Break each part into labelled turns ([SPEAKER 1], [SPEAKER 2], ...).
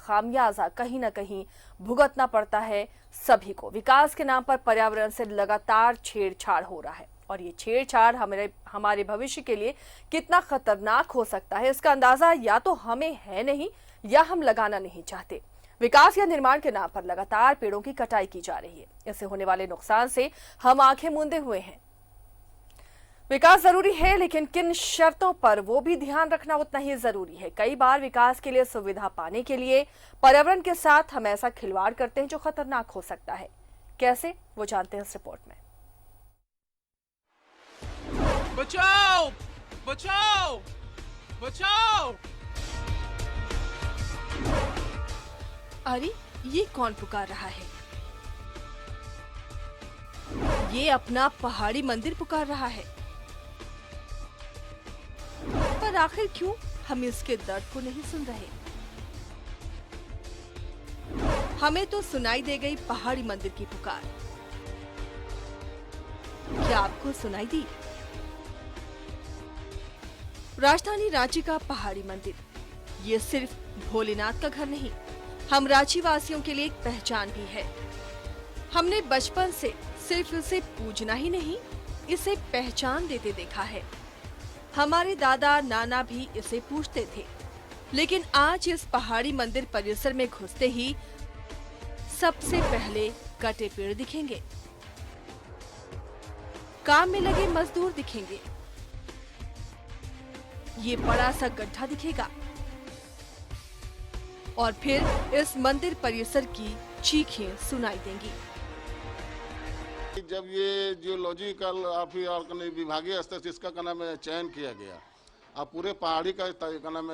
[SPEAKER 1] खामियाजा कहीं ना कहीं भुगतना पड़ता है सभी को। विकास के नाम पर पर्यावरण से लगातार छेड़छाड़ हो रहा है और ये छेड़छाड़ हमारे भविष्य के लिए कितना खतरनाक हो सकता है, इसका अंदाजा या तो हमें है नहीं या हम लगाना नहीं चाहते। विकास या निर्माण के नाम पर लगातार पेड़ों की कटाई की जा रही है। इससे होने वाले नुकसान से हम आंखें मूंदे हुए हैं। विकास जरूरी है, लेकिन किन शर्तों पर, वो भी ध्यान रखना उतना ही जरूरी है। कई बार विकास के लिए सुविधा पाने के लिए पर्यावरण के साथ हम ऐसा खिलवाड़ करते हैं जो खतरनाक हो सकता है। कैसे, वो जानते हैं इस रिपोर्ट में।
[SPEAKER 2] बचाओ! बचाओ! बचाओ!
[SPEAKER 1] अरे, ये कौन पुकार रहा है? ये अपना पहाड़ी मंदिर पुकार रहा है। पर आखिर क्यों हम इसके दर्द को नहीं सुन रहे? हमें तो सुनाई दे गई पहाड़ी मंदिर की पुकार। क्या आपको सुनाई दी? राजधानी रांची का पहाड़ी मंदिर, ये सिर्फ भोलेनाथ का घर नहीं, हम रांची वासियों के लिए एक पहचान भी है। हमने बचपन से सिर्फ इसे पूजना ही नहीं, इसे पहचान देते देखा है। हमारे दादा नाना भी इसे पूजते थे। लेकिन आज इस पहाड़ी मंदिर परिसर में घुसते ही सबसे पहले कटे पेड़ दिखेंगे, काम में लगे मजदूर दिखेंगे, ये बड़ा सा गड्ढा दिखेगा और फिर इस मंदिर परिसर की चीखें सुनाई देंगी।
[SPEAKER 3] जब ये जियोलॉजिकल विभागीय स्तर से इसका नाम चयन किया गया और पूरे पहाड़ी का नाम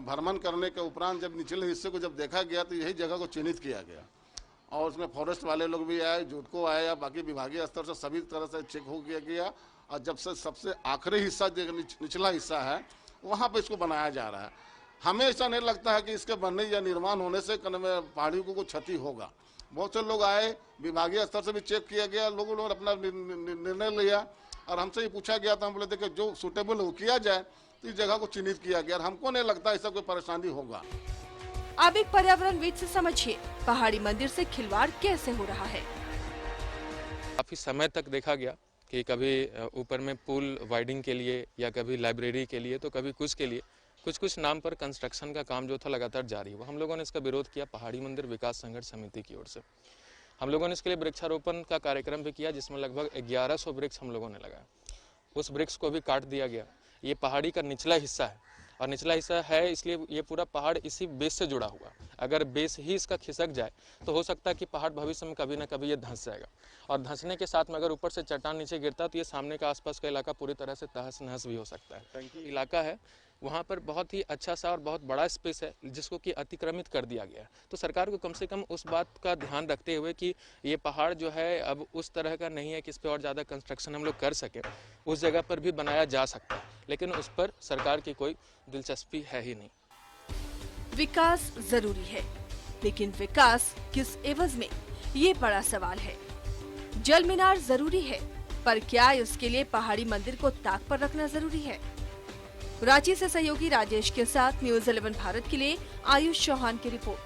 [SPEAKER 3] भ्रमण करने के उपरांत जब निचले हिस्से को जब देखा गया तो यही जगह को चिन्हित किया गया और उसमें फॉरेस्ट वाले लोग भी आए, जुटको आए या बाकी विभागीय स्तर से सभी तरह से चेक हो किया गया और जब से सबसे आखिरी हिस्सा जो निचला हिस्सा है वहाँ पे इसको बनाया जा रहा है। हमें ऐसा नहीं लगता है कि इसके बनने या निर्माण होने से पहाड़ियों को कुछ क्षति होगा। बहुत से लोग आए, विभागीय स्तर से भी चेक किया गया, लोगों ने अपना निर्णय लिया और हमसे ये पूछा गया था, हम बोले देखिए जो सूटेबल हो किया जाए, तो इस जगह को चिन्हित किया गया और हमको नहीं लगता ऐसा कोई परेशानी होगा।
[SPEAKER 1] अब एक पर्यावरणविद से समझिए पहाड़ी मंदिर से खिलवाड़ कैसे हो रहा है।
[SPEAKER 4] काफी समय तक देखा गया कि कभी ऊपर में पुल वाइडिंग के लिए या कभी लाइब्रेरी के लिए तो कभी कुछ के लिए कुछ नाम पर कंस्ट्रक्शन का काम जो था लगातार जारी हुआ। हम लोगों ने इसका विरोध किया पहाड़ी मंदिर विकास संघर्ष समिति की ओर से। हम लोगों ने इसके लिए वृक्षारोपण का कार्यक्रम भी किया जिसमें लगभग 1100 वृक्ष हम लोगों ने लगाया। उस वृक्ष को भी काट दिया गया। ये पहाड़ी का निचला हिस्सा है और निचला हिस्सा है इसलिए ये पूरा पहाड़ इसी बेस से जुड़ा हुआ। अगर बेस ही इसका खिसक जाए तो हो सकता है कि पहाड़ भविष्य में कभी ना कभी ये धंस जाएगा और धंसने के साथ में अगर ऊपर से चट्टान नीचे गिरता तो ये सामने का आसपास का इलाका पूरी तरह से तहस नहस भी हो सकता है। इलाका है वहाँ पर बहुत ही अच्छा सा और बहुत बड़ा स्पेस है जिसको कि अतिक्रमित कर दिया गया है। तो सरकार को कम से कम उस बात का ध्यान रखते हुए कि ये पहाड़ जो है अब उस तरह का नहीं है कि इस पर और ज़्यादा कंस्ट्रक्शन हम लोग कर सकें, उस जगह पर भी बनाया जा सकता है, लेकिन उस पर सरकार की कोई दिलचस्पी है ही नहीं।
[SPEAKER 1] विकास जरूरी है, लेकिन विकास किस एवज में, ये बड़ा सवाल है। जल मीनार जरूरी है, पर क्या इसके लिए पहाड़ी मंदिर को ताक पर रखना जरूरी है? रांची से सहयोगी राजेश के साथ न्यूज़ 11 भारत के लिए आयुष चौहान की रिपोर्ट।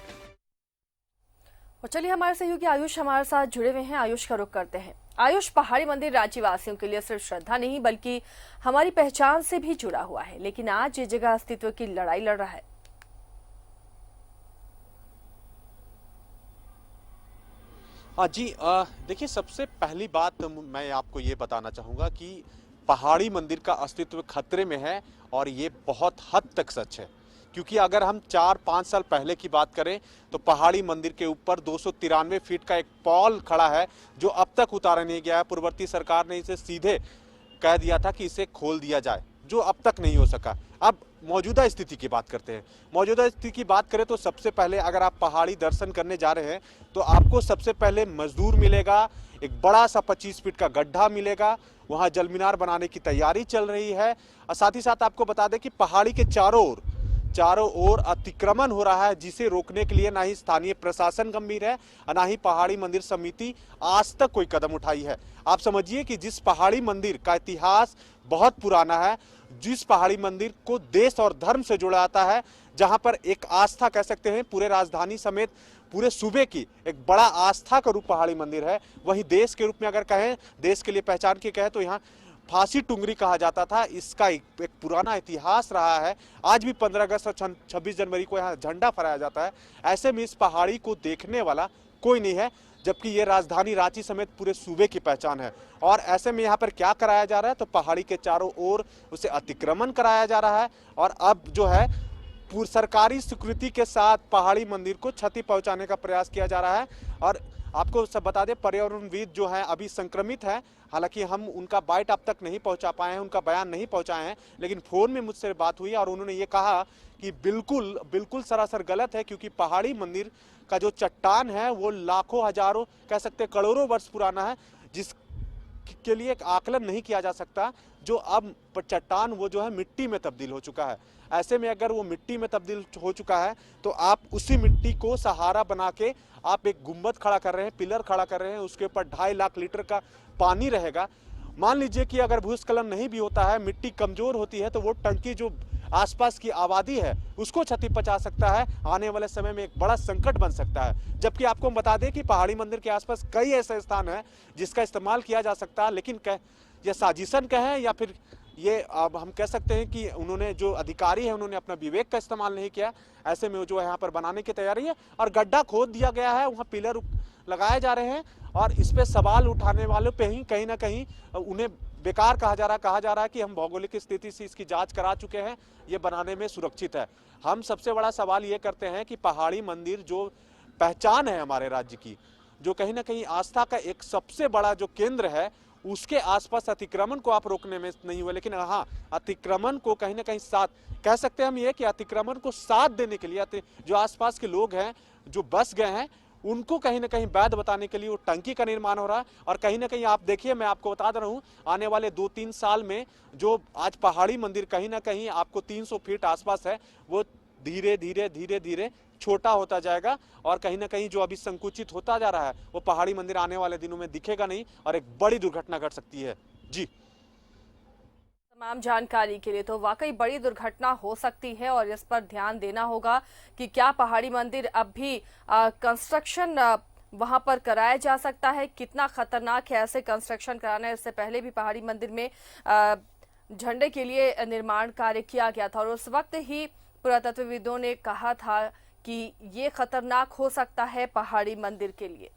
[SPEAKER 1] और चलिए हमारे सहयोगी आयुष हमारे साथ जुड़े हुए हैं। आयुष का रुख करते हैं। आयुष, पहाड़ी मंदिर रांची वासियों के लिए सिर्फ श्रद्धा नहीं बल्कि हमारी पहचान से भी जुड़ा हुआ है, लेकिन आज ये जगह अस्तित्व की लड़ाई लड़ रहा है।
[SPEAKER 5] जी देखिए, सबसे पहली बात मैं आपको ये बताना चाहूँगा कि पहाड़ी मंदिर का अस्तित्व खतरे में है और ये बहुत हद तक सच है, क्योंकि अगर हम 4-5 साल पहले की बात करें तो पहाड़ी मंदिर के ऊपर 293 फीट का एक पॉल खड़ा है जो अब तक उतारा नहीं गया है। पूर्ववर्ती सरकार ने इसे सीधे कह दिया था कि इसे खोल दिया जाए, जो अब तक नहीं हो सका। अब मौजूदा स्थिति की बात करते हैं। मौजूदा स्थिति की बात करें तो सबसे पहले अगर आप पहाड़ी दर्शन करने जा रहे हैं तो आपको सबसे पहले मजदूर मिलेगा, एक बड़ा सा 25 फीट का गड्ढा मिलेगा, वहाँ जल मीनार बनाने की तैयारी चल रही है। और साथ ही साथ आपको बता दें कि पहाड़ी के चारों ओर अतिक्रमण हो रहा है, जिसे रोकने के लिए ना ही स्थानीय प्रशासन गंभीर है और ना ही पहाड़ी मंदिर समिति आज तक कोई कदम उठाई है। आप समझिए कि जिस पहाड़ी मंदिर का इतिहास बहुत पुराना है, जिस पहाड़ी मंदिर को देश और धर्म से जोड़ा जाता है, जहां पर एक आस्था कह सकते हैं पूरे राजधानी समेत पूरे सूबे की एक बड़ा आस्था का रूप पहाड़ी मंदिर है। वहीं देश के रूप में अगर कहें, देश के लिए पहचान के कहें तो यहाँ फांसी टुंगरी कहा जाता था। इसका एक पुराना इतिहास रहा है। आज भी 15 अगस्त और 26 जनवरी को यहाँ झंडा फहराया जाता है। ऐसे में इस पहाड़ी को देखने वाला कोई नहीं है, जबकि ये राजधानी रांची समेत पूरे सूबे की पहचान है। और ऐसे में यहाँ पर क्या कराया जा रहा है, तो पहाड़ी के चारों ओर उसे अतिक्रमण कराया जा रहा है और अब जो है सरकारी स्वीकृति के साथ पहाड़ी मंदिर को क्षति पहुंचाने का प्रयास किया जा रहा है। और आपको सब बता दें, पर्यावरणविद जो है अभी संक्रमित है। हालांकि हम उनका बाइट अब तक नहीं पहुंचा पाए हैं, उनका बयान नहीं पहुंचाए हैं, लेकिन फोन में मुझसे बात हुई और उन्होंने ये कहा कि बिल्कुल सरासर गलत है, क्योंकि पहाड़ी मंदिर का जो चट्टान है वो लाखों हजारों कह सकते करोड़ों वर्ष पुराना है, जिसके लिए एक आकलन नहीं किया जा सकता। जो अब चट्टान वो जो है मिट्टी में तब्दील हो चुका है। ऐसे में अगर वो मिट्टी में तब्दील हो चुका है तो आप उसी मिट्टी को सहारा बना के आप एक गुंबद खड़ा कर रहे हैं, पिलर खड़ा कर रहे हैं, उसके ऊपर 2.5 लाख लीटर का पानी रहेगा। मान लीजिए कि अगर भूस्खलन नहीं भी होता है, मिट्टी कमजोर होती है, तो वो टंकी जो आसपास की आबादी है उसको क्षति पहुंचा सकता है। आने वाले समय में एक बड़ा संकट बन सकता है। जबकि आपको बता दें कि पहाड़ी मंदिर के आसपास कई ऐसे स्थान हैं जिसका इस्तेमाल किया जा सकता है, लेकिन ये साजिशन कहें या फिर ये अब हम कह सकते हैं कि उन्होंने जो अधिकारी है उन्होंने अपना विवेक का इस्तेमाल नहीं किया। ऐसे में जो है यहाँ पर बनाने की तैयारी है और गड्ढा खोद दिया गया है, वहाँ पिलर लगाए जा रहे हैं और इस पे सवाल उठाने वालों पे ही कहीं ना कहीं उन्हें बेकार कहा जा रहा है कि हम भौगोलिक स्थिति से इसकी जांच करा चुके हैं, ये बनाने में सुरक्षित है। हम सबसे बड़ा सवाल ये करते हैं कि पहाड़ी मंदिर जो पहचान है हमारे राज्य की, जो कहीं ना कहीं आस्था का एक सबसे बड़ा जो केंद्र है, उसके आसपास अतिक्रमण को आप रोकने में नहीं हुए। लेकिन हाँ, अतिक्रमण को कहीं ना कहीं साथ कह सकते हैं हम ये कि अतिक्रमण को साथ देने के लिए जो आसपास के लोग हैं जो बस गए हैं उनको कहीं ना कहीं वैध बताने के लिए वो टंकी का निर्माण हो रहा है। और कहीं ना कहीं आप देखिए, मैं आपको बता रहा हूँ, आने वाले 2-3 साल में जो आज पहाड़ी मंदिर कहीं ना कहीं आपको 300 फीट आसपास है, वो धीरे धीरे छोटा होता जाएगा और कहीं ना कहीं जो अभी संकुचित होता जा रहा है वो पहाड़ी मंदिर आने वाले दिनों में दिखेगा नहीं और एक बड़ी दुर्घटना घट सकती है। जी,
[SPEAKER 1] तमाम जानकारी के लिए तो वाकई बड़ी दुर्घटना हो सकती है और इस पर ध्यान देना होगा कि क्या पहाड़ी मंदिर अब भी कंस्ट्रक्शन वहां पर कराया जा सकता है, कितना खतरनाक है ऐसे कंस्ट्रक्शन कराना। इससे पहले भी पहाड़ी मंदिर में झंडे के लिए निर्माण कार्य किया गया था और उस वक्त ही पुरातत्वविदों ने कहा था कि ये खतरनाक हो सकता है पहाड़ी मंदिर के लिए।